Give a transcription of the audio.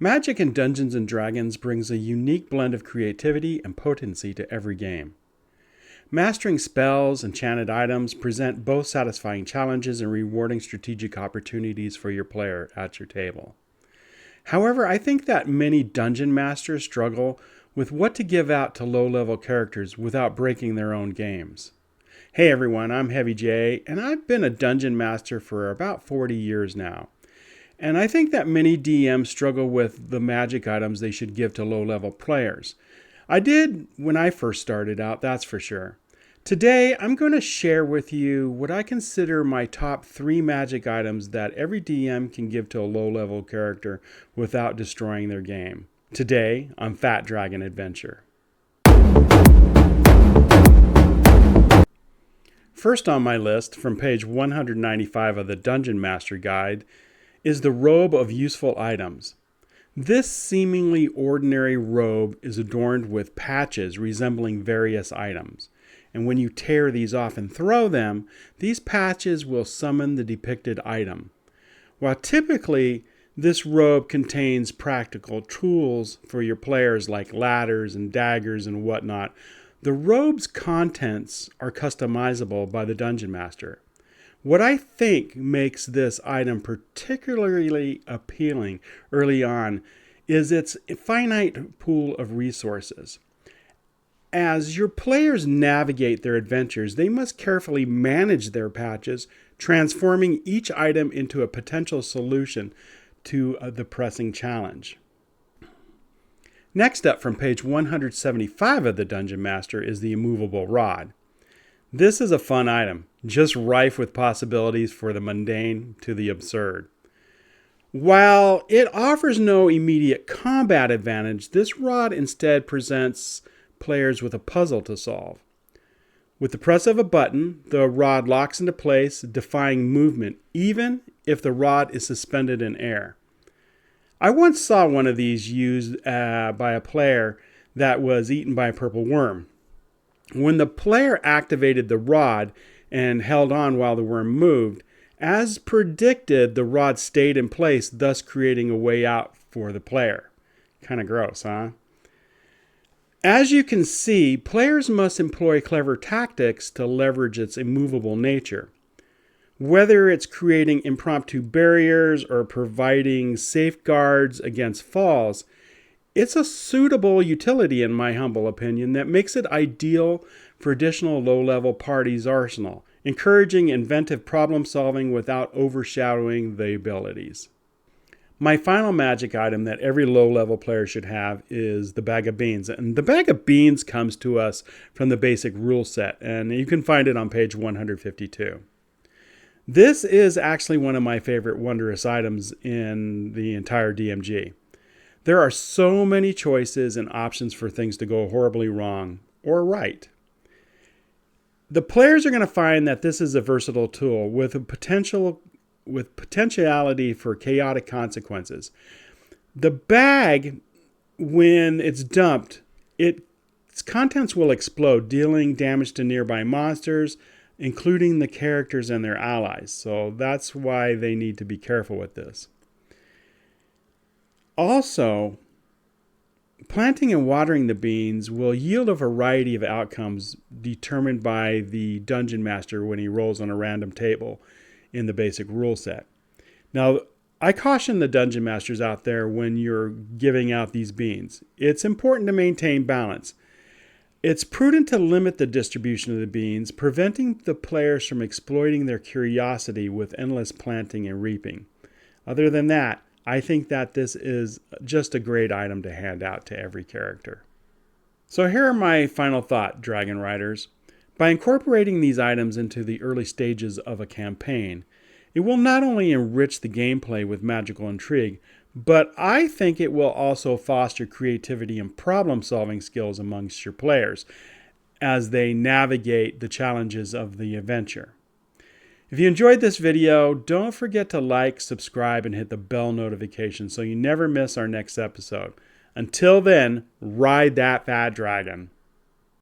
Magic in Dungeons & Dragons brings a unique blend of creativity and potency to every game. Mastering spells and enchanted items present both satisfying challenges and rewarding strategic opportunities for your player at your table. However, I think that many dungeon masters struggle with what to give out to low-level characters without breaking their own games. Hey everyone, I'm Heavy J, and I've been a dungeon master for about 40 years now. And I think that many DMs struggle with the magic items they should give to low-level players. I did when I first started out, that's for sure. Today, I'm going to share with you what I consider my top 3 magic items that every DM can give to a low-level character without destroying their game. Today, on Fat Dragon Adventure. First on my list, from page 195 of the Dungeon Master Guide, is the robe of useful items. This seemingly ordinary robe is adorned with patches resembling various items. And when you tear these off and throw them, these patches will summon the depicted item. While typically this robe contains practical tools for your players like ladders and daggers and whatnot, the robe's contents are customizable by the Dungeon Master. What I think makes this item particularly appealing early on is its finite pool of resources. As your players navigate their adventures, they must carefully manage their patches, transforming each item into a potential solution to the pressing challenge. Next up from page 175 of the Dungeon Master is the immovable rod. This is a fun item, just rife with possibilities for the mundane to the absurd. While it offers no immediate combat advantage, this rod instead presents players with a puzzle to solve. With the press of a button, the rod locks into place, defying movement, even if the rod is suspended in air. I once saw one of these used by a player that was eaten by a purple worm. When the player activated the rod and held on while the worm moved, as predicted, the rod stayed in place, thus creating a way out for the player. Kind of gross, huh? As you can see, players must employ clever tactics to leverage its immovable nature. Whether it's creating impromptu barriers or providing safeguards against falls, it's a suitable utility, in my humble opinion, that makes it ideal for additional low-level parties' arsenal, encouraging inventive problem-solving without overshadowing the abilities. My final magic item that every low-level player should have is the bag of beans. And the bag of beans comes to us from the basic rule set, and you can find it on page 152. This is actually one of my favorite wondrous items in the entire DMG. There are so many choices and options for things to go horribly wrong or right. The players are going to find that this is a versatile tool with potentiality for chaotic consequences. The bag, when it's dumped, its contents will explode, dealing damage to nearby monsters, including the characters and their allies. So that's why they need to be careful with this. Also, planting and watering the beans will yield a variety of outcomes determined by the Dungeon Master when he rolls on a random table in the basic rule set. Now, I caution the Dungeon Masters out there when you're giving out these beans. It's important to maintain balance. It's prudent to limit the distribution of the beans, preventing the players from exploiting their curiosity with endless planting and reaping. Other than that, I think that this is just a great item to hand out to every character. So here are my final thoughts, Dragon Riders. By incorporating these items into the early stages of a campaign, it will not only enrich the gameplay with magical intrigue, but I think it will also foster creativity and problem-solving skills amongst your players as they navigate the challenges of the adventure. If you enjoyed this video, don't forget to like, subscribe, and hit the bell notification so you never miss our next episode. Until then, ride that fat dragon.